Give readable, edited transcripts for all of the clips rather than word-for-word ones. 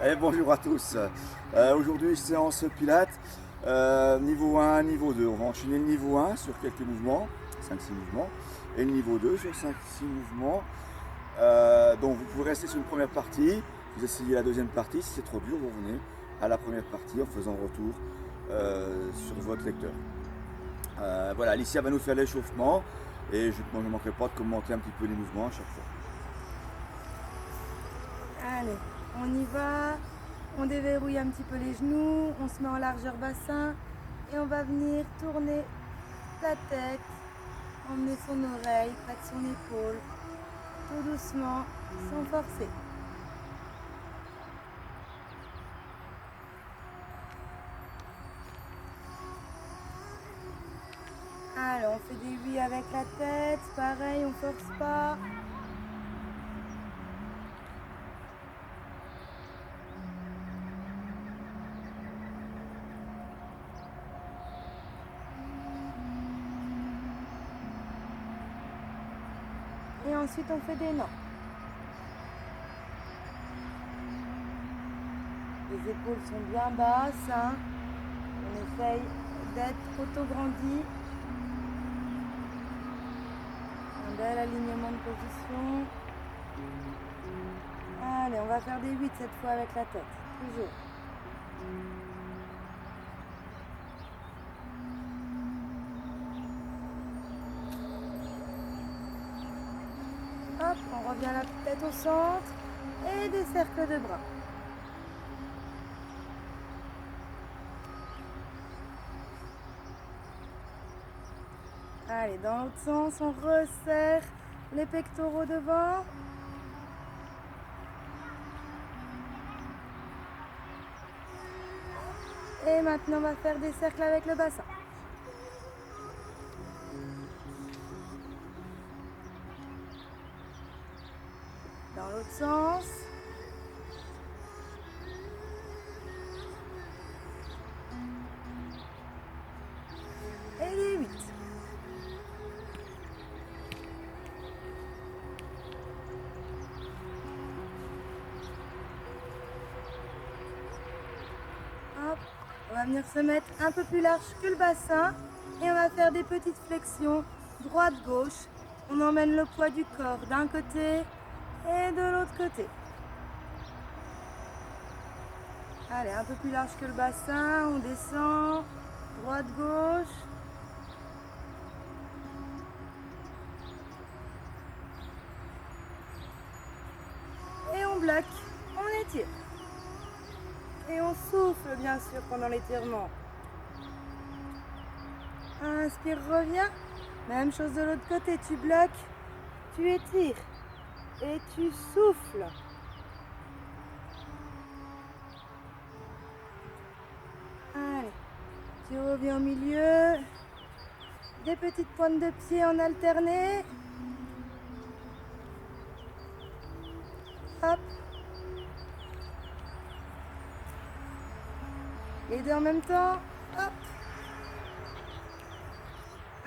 Et bonjour à tous. Aujourd'hui, séance pilates, niveau 1, niveau 2. On va enchaîner le niveau 1 sur quelques mouvements, 5-6 mouvements, et le niveau 2 sur 5-6 mouvements. Donc vous pouvez rester sur une première partie, vous essayez la deuxième partie. Si c'est trop dur, vous revenez à la première partie en faisant le retour sur votre lecteur. Voilà, Alicia va nous faire l'échauffement et je ne manquerai pas de commenter un petit peu les mouvements à chaque fois. Allez, on y va, on déverrouille un petit peu les genoux, on se met en largeur bassin et on va venir tourner la tête, emmener son oreille près de son épaule, tout doucement, sans forcer. Alors, on fait des 8 avec la tête, pareil, on force pas. Et ensuite, on fait des nans. Les épaules sont bien basses, hein. On essaye d'être auto-grandi. Un bel alignement de position. Allez, on va faire des 8 cette fois avec la tête. Toujours. Hop, on revient la tête au centre et des cercles de bras. Allez, dans l'autre sens, on resserre les pectoraux devant. Et maintenant, on va faire des cercles avec le bassin. Dans l'autre sens. Et les 8. Hop, on va venir se mettre un peu plus large que le bassin et on va faire des petites flexions droite-gauche. On emmène le poids du corps d'un côté et de l'autre côté. Allez, un peu plus large que le bassin, on descend, droite-gauche. Et on bloque, on étire. Et on souffle bien sûr pendant l'étirement. Inspire, reviens. Même chose de l'autre côté, tu bloques, tu étires et tu souffles. Allez, tu reviens au milieu. Des petites pointes de pied en alterné. Hop. Les deux en même temps. Hop.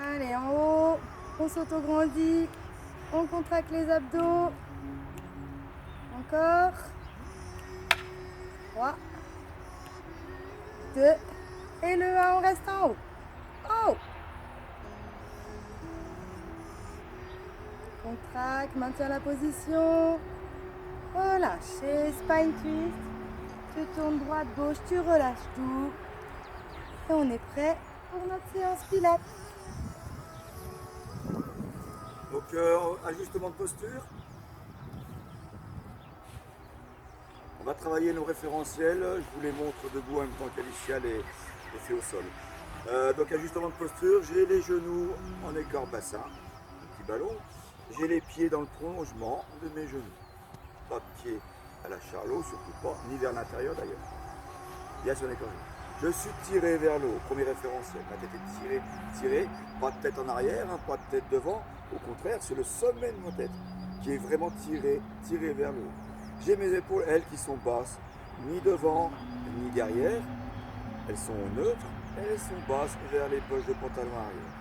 Allez, en haut, on s'auto-grandit, on contracte les abdos. Encore. 3, 2, et le 1, on reste en haut. En haut. Contracte, maintiens la position. Relâche. Et spine twist. Tu tournes droite, gauche, tu relâches tout. Et on est prêt pour notre séance pilates. Donc, ajustement de posture. On va travailler nos référentiels. Je vous les montre debout en même temps qu'Alicia les fait au sol. Donc, ajustement de posture. J'ai les genoux en écart bassin, un petit ballon. J'ai les pieds dans le prolongement de mes genoux. Pas de pied à la charlot, surtout pas, ni vers l'intérieur d'ailleurs. Bien sur l'écart. Je suis tiré vers le haut, premier référentiel. Ma tête est tirée, pas de tête en arrière, hein, pas de tête devant. Au contraire, c'est le sommet de ma tête qui est vraiment tiré vers le haut. J'ai mes épaules, elles, qui sont basses, ni devant, ni derrière. Elles sont neutres, elles sont basses vers les poches de pantalon arrière.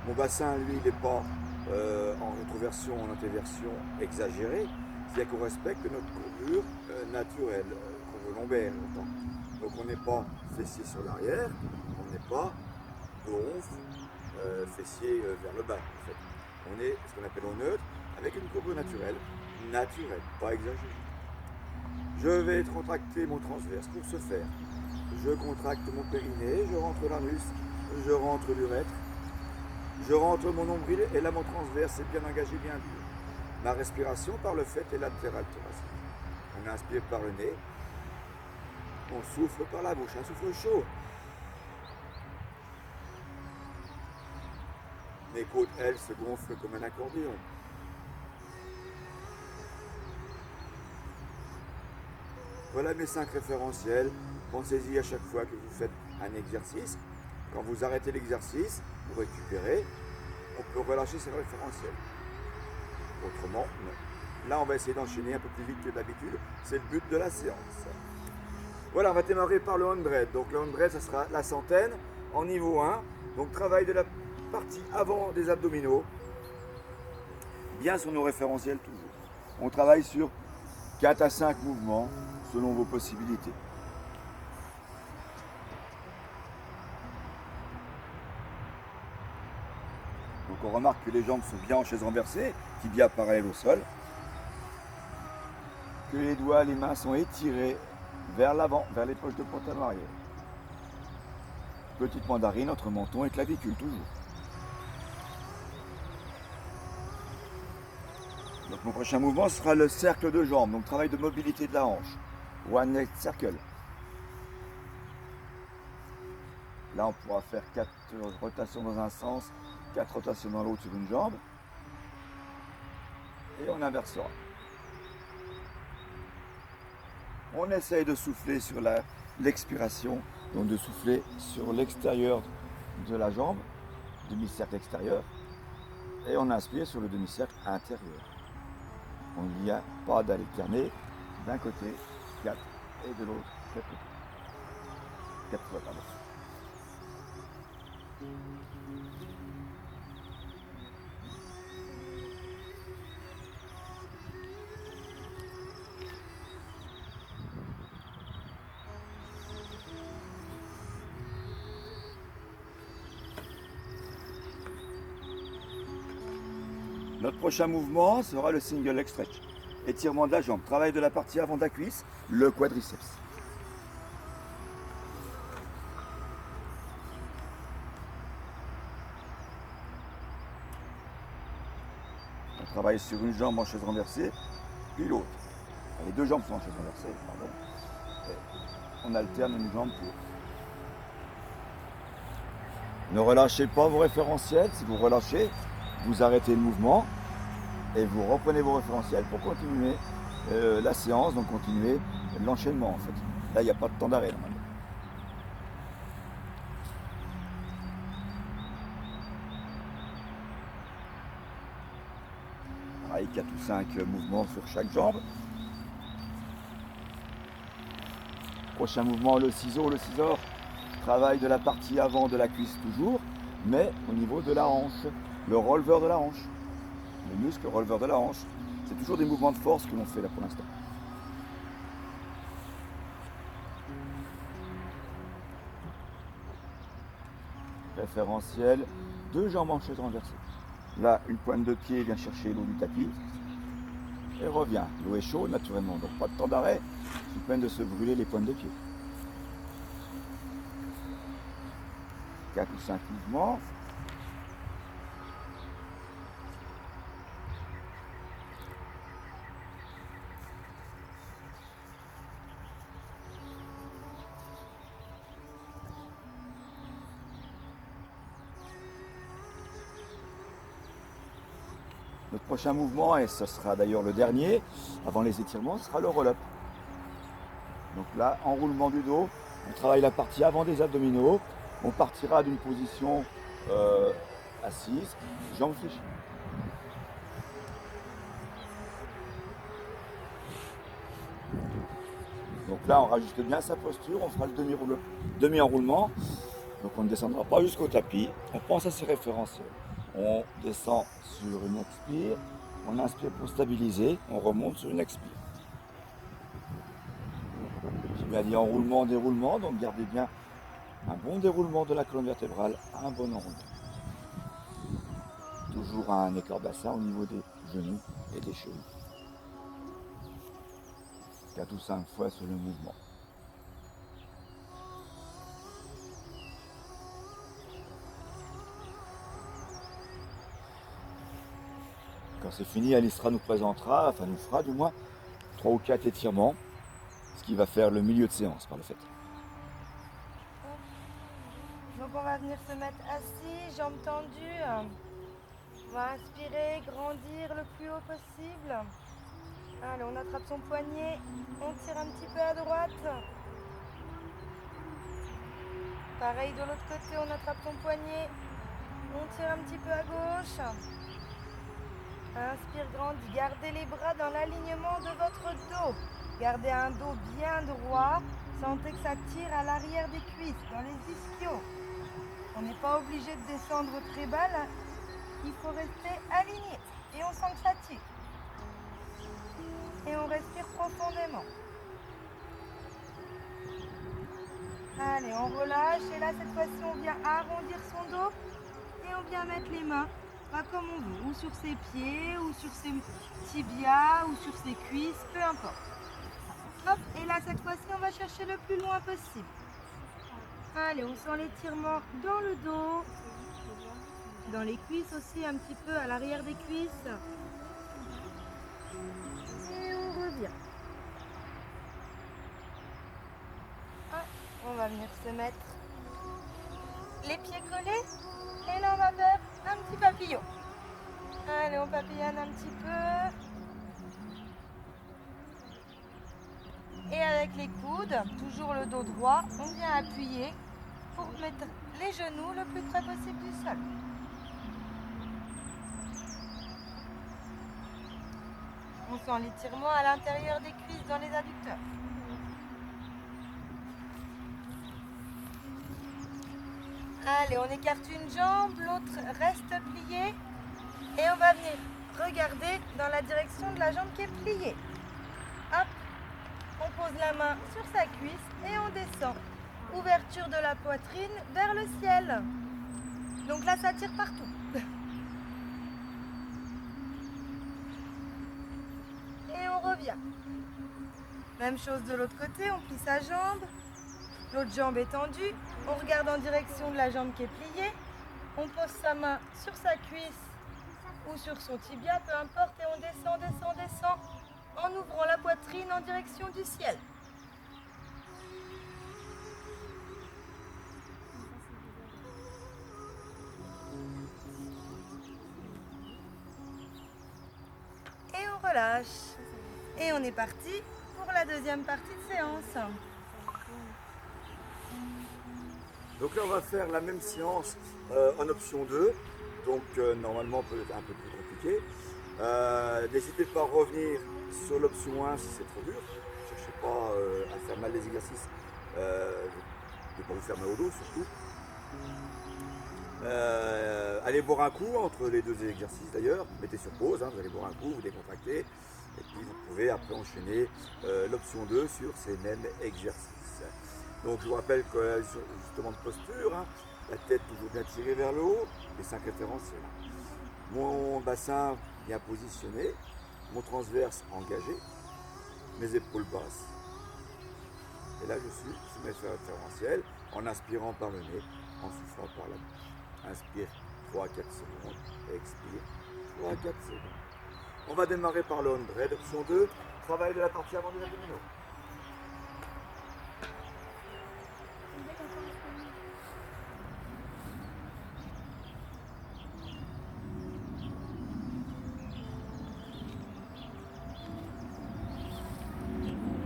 Mon bassin, lui, il n'est pas en rétroversion, en introversion exagérée. C'est-à-dire qu'on respecte notre courbure naturelle, courbure lombaire, j'entends. Donc on n'est pas fessier sur l'arrière, on n'est pas gonfle, fessier vers le bas. En fait. On est ce qu'on appelle au neutre, avec une courbure naturelle, pas exagérée. Je vais contracter mon transverse. Pour ce faire, je contracte mon périnée, je rentre l'anus, je rentre l'urètre, je rentre mon nombril et là mon transverse est bien engagé, bien dur. Ma respiration par le fait est latérale thoracique. On inspire par le nez, on souffle par la bouche, un souffle chaud. Mes côtes, elles, se gonflent comme un accordéon. Voilà mes 5 référentiels. Pensez-y à chaque fois que vous faites un exercice. Quand vous arrêtez l'exercice, vous récupérez, on peut relâcher ces référentiels. Autrement, non. Là, on va essayer d'enchaîner un peu plus vite que d'habitude. C'est le but de la séance. Voilà, on va démarrer par le 100. Donc le 100, ça sera la centaine en niveau 1. Donc travail de la partie avant des abdominaux. Bien sur nos référentiels toujours. On travaille sur 4 à 5 mouvements selon vos possibilités. Donc on remarque que les jambes sont bien en chaise renversée, tibia parallèle au sol. Que les doigts, les mains sont étirés vers l'avant, vers les poches de pantalon arrière. Petite mandarine entre menton et clavicule toujours. Donc mon prochain mouvement sera le cercle de jambes, donc travail de mobilité de la hanche. One leg circle. Là on pourra faire 4 rotations dans un sens, 4 rotations dans l'autre sur une jambe. Et on inversera. On essaye de souffler sur l'expiration, donc de souffler sur l'extérieur de la jambe, demi-cercle extérieur, et on inspire sur le demi-cercle intérieur. On n'y a pas d'alterner d'un côté 4 et de l'autre 4 côtés. 4 fois, pardon. Notre prochain mouvement sera le single leg stretch. Étirement de la jambe, travail de la partie avant de la cuisse, le quadriceps. On travaille sur une jambe en chaise renversée, puis l'autre. Les deux jambes sont en chaise renversée, pardon. Et on alterne une jambe pour. Ne relâchez pas vos référentiels. Si vous relâchez, vous arrêtez le mouvement et vous reprenez vos référentiels pour continuer la séance, donc continuer l'enchaînement en fait. Là, il n'y a pas de temps d'arrêt normalement. Pareil, 4 ou 5 mouvements sur chaque jambe. Prochain mouvement, le ciseau. Le ciseau, travail de la partie avant de la cuisse toujours, mais au niveau de la hanche. Le releveur de la hanche, le muscle releveur de la hanche. C'est toujours des mouvements de force que l'on fait là pour l'instant. Référentiel, 2 jambes en chaise renversée. Là, une pointe de pied vient chercher l'eau du tapis et revient. L'eau est chaude naturellement, donc pas de temps d'arrêt. C'est peine de se brûler les pointes de pied. 4 ou 5 mouvements. Notre prochain mouvement, et ce sera d'ailleurs le dernier, avant les étirements, sera le roll-up. Donc là, enroulement du dos, on travaille la partie avant des abdominaux, on partira d'une position assise, jambes fléchies. Donc là, on rajuste bien sa posture, on fera le demi-enroulement. Donc on ne descendra pas jusqu'au tapis, on pense à ses référentiels. On descend sur une expire, On inspire pour stabiliser, on remonte sur une expire. J'ai bien dit enroulement, déroulement, donc gardez bien un bon déroulement de la colonne vertébrale, un bon enroulement. Toujours un écart bassin au niveau des genoux et des chevilles. 4 ou 5 fois sur le mouvement. Quand c'est fini, Alistra nous présentera, enfin nous fera du moins, 3 ou 4 étirements, ce qui va faire le milieu de séance par le fait. Donc on va venir se mettre assis, jambes tendues. On va inspirer, grandir le plus haut possible. Allez, on attrape son poignet, on tire un petit peu à droite. Pareil de l'autre côté, on attrape son poignet, on tire un petit peu à gauche. Inspire, grandis, gardez les bras dans l'alignement de votre dos. Gardez un dos bien droit, sentez que ça tire à l'arrière des cuisses, dans les ischios. On n'est pas obligé de descendre très bas là. Il faut rester aligné et on sent que ça tire. Et on respire profondément. Allez, on relâche et là cette fois-ci on vient arrondir son dos et on vient mettre les mains comme on veut, ou sur ses pieds, ou sur ses tibias, ou sur ses cuisses, peu importe. Hop, et là cette fois-ci on va chercher le plus loin possible. Allez, on sent l'étirement dans le dos. Dans les cuisses aussi, un petit peu à l'arrière des cuisses. Et on revient. Ah, on va venir se mettre les pieds collés. Et là, on va faire un petit papillon. Allez, on papillonne un petit peu. Et avec les coudes, toujours le dos droit, on vient appuyer pour mettre les genoux le plus près possible du sol. On sent l'étirement à l'intérieur des cuisses dans les adducteurs. Allez, on écarte une jambe, l'autre reste pliée. Et on va venir regarder dans la direction de la jambe qui est pliée. Hop, on pose la main sur sa cuisse et on descend. Ouverture de la poitrine vers le ciel. Donc là, ça tire partout. Et on revient. Même chose de l'autre côté, on plie sa jambe. L'autre jambe est tendue. On regarde en direction de la jambe qui est pliée. On pose sa main sur sa cuisse ou sur son tibia, peu importe, et on descend, descend, descend en ouvrant la poitrine en direction du ciel. Et on relâche. Et on est parti pour la deuxième partie de séance. Donc là on va faire la même séance en option 2. Donc normalement peut-être un peu plus compliqué. N'hésitez pas à revenir sur l'option 1 si c'est trop dur. Ne cherchez pas à faire mal les exercices. Ne pas vous faire mal au dos surtout. Allez boire un coup entre les deux exercices d'ailleurs. Mettez sur pause, vous allez boire un coup, vous décontractez. Et puis vous pouvez après enchaîner l'option 2 sur ces mêmes exercices. Donc je vous rappelle que justement de posture, la tête toujours bien tirée vers le haut, les 5 référentiels. Mon bassin bien positionné, mon transverse engagé, mes épaules basses. Et là je suis sur mes référentiels en inspirant par le nez, en soufflant par la bouche. Inspire 3 à 4 secondes, expire 3 à 4 secondes. On va démarrer par le on-bread, option 2, travail de la partie avant des abdominaux.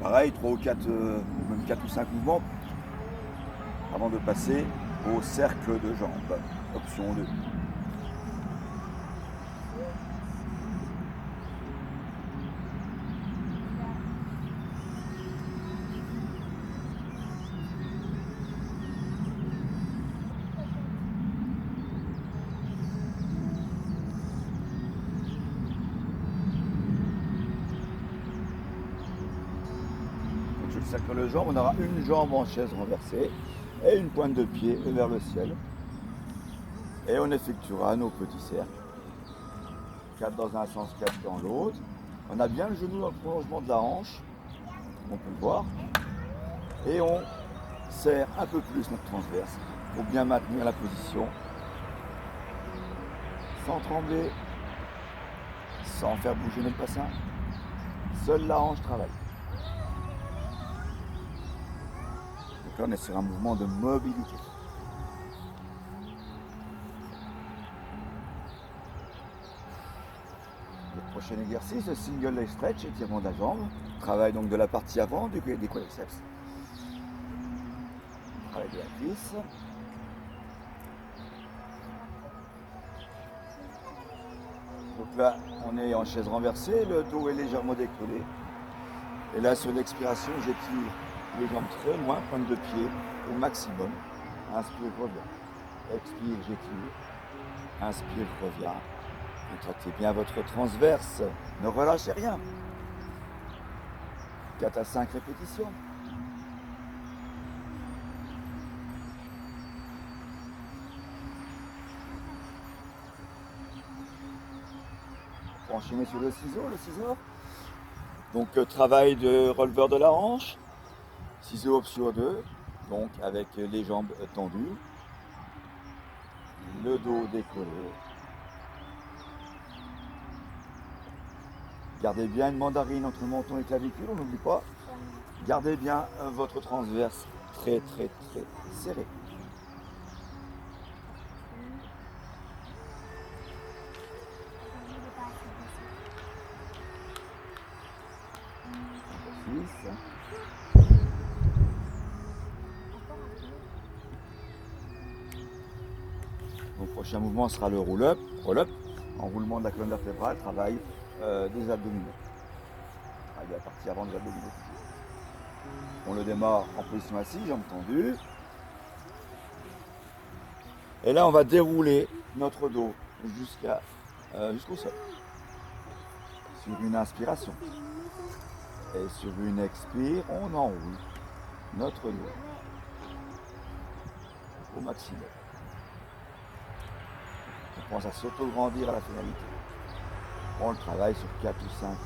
Pareil, 3 ou 4, même 4 ou 5 mouvements avant de passer au cercle de jambes, option 2. cercle de jambes, on aura une jambe en chaise renversée et une pointe de pied vers le ciel. Et on effectuera nos petits cercles. 4 dans un sens, 4 dans l'autre. On a bien le genou dans le prolongement de la hanche, on peut le voir. Et on serre un peu plus notre transverse pour bien maintenir la position. Sans trembler, sans faire bouger notre bassin. Seule la hanche travaille. Donc là, on est sur un mouvement de mobilité. Le prochain exercice, le single leg stretch, étirement de la jambe. Travail donc de la partie avant des quadriceps. Travail de la cuisse. Donc là, on est en chaise renversée, le dos est légèrement décollé. Et là, sur l'expiration, j'étire les jambes très loin, pointe de pied au maximum. Inspire, reviens. Expire, j'étire. Inspire, reviens. Contractez bien votre transverse. Ne relâchez rien. 4 à 5 répétitions. On va enchaîner sur le ciseau. Donc travail de releveur de la hanche. Ciseau sur 2. Donc avec les jambes tendues. Le dos décollé. Gardez bien une mandarine entre le menton et le clavicule, on n'oublie pas. Gardez bien votre transverse très serré. Donc prochain mouvement sera le roll-up, enroulement de la colonne vertébrale, travail des abdominaux. Travail de la partie avant des abdominaux. On le démarre en position assise, jambes tendues. Et là on va dérouler notre dos jusqu'au sol. Sur une inspiration. Et sur une expire, on enroule notre dos au maximum. On pense à s'auto-grandir à la finalité. On le travaille sur 4 ou 5 minutes.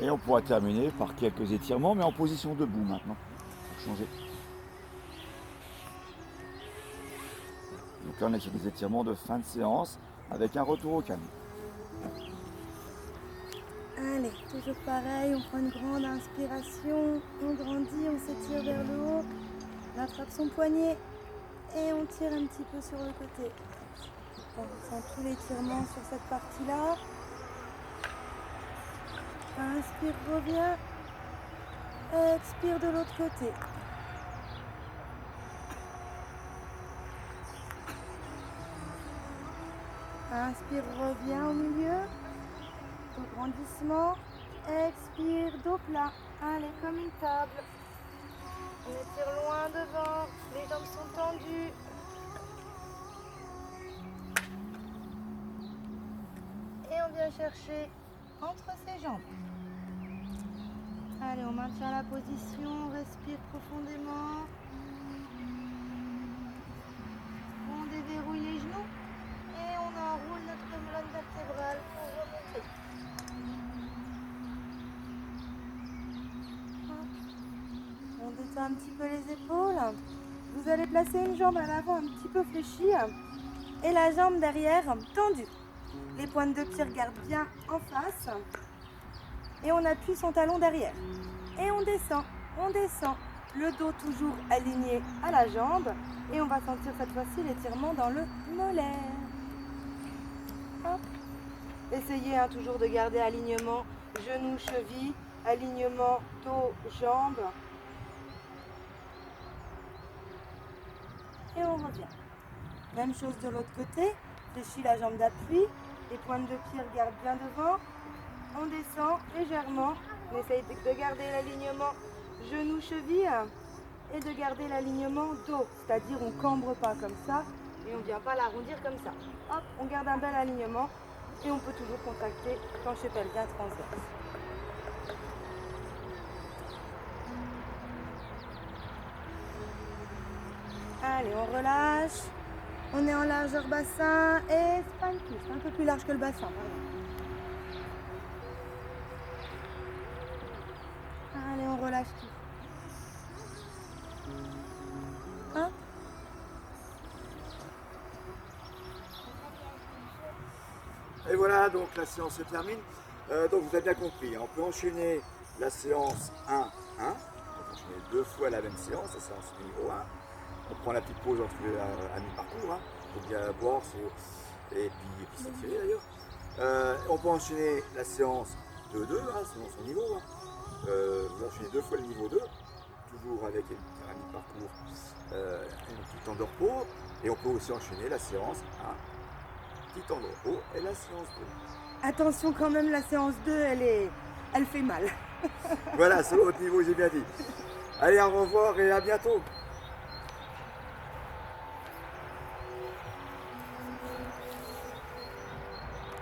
Et on pourra terminer par quelques étirements, mais en position debout maintenant, pour changer. Donc là, on est sur des étirements de fin de séance, avec un retour au calme. Allez, toujours pareil, on prend une grande inspiration, on grandit, on s'étire vers le haut, on attrape son poignet et on tire un petit peu sur le côté. On ressent tout l'étirement sur cette partie-là. Inspire, reviens. Expire de l'autre côté. Inspire, reviens au milieu. Grandissement. Expire, dos plat. Allez, comme une table. On étire loin devant. Les jambes sont tendues. Et on vient chercher entre ses jambes. Allez, on maintient la position, on respire profondément. On déverrouille les genoux et on enroule notre colonne vertébrale pour remonter. On détend un petit peu les épaules. Vous allez placer une jambe à l'avant un petit peu fléchie et la jambe derrière tendue. Les pointes de pied regardent bien en face. Et on appuie son talon derrière. Et on descend. Le dos toujours aligné à la jambe. Et on va sentir cette fois-ci l'étirement dans le molaire. Hop. Essayez toujours de garder alignement genoux, cheville, alignement dos, jambes. Et on revient. Même chose de l'autre côté. Fléchis la jambe d'appui. Les pointes de pied regardent bien devant. On descend légèrement. On essaye de garder l'alignement genoux, cheville et de garder l'alignement dos. C'est-à-dire on cambre pas comme ça et on ne vient pas l'arrondir comme ça. Hop, on garde un bel alignement et on peut toujours contracter plancher pelvien transverse. Allez, on relâche. On est en largeur bassin et spine twist, un peu plus large que le bassin. Voilà. Allez, on relâche tout. Hop. Et voilà, donc la séance se termine. Donc vous avez bien compris, hein, on peut enchaîner la séance 1-1. On peut enchaîner 2 fois la même séance, la séance numéro 1. On prend la petite pause entre à mi-parcours, hein, pour bien boire et puis s'étirer d'ailleurs. On peut enchaîner la séance 2-2, hein, selon son niveau. Hein. Vous enchaînez 2 fois le niveau 2, toujours avec à mi-parcours un petit temps de repos. Et on peut aussi enchaîner la séance 1, petit temps de repos et la séance 2. Attention quand même, la séance 2, elle fait mal. Voilà, selon votre niveau, j'ai bien dit. Allez, au revoir et à bientôt.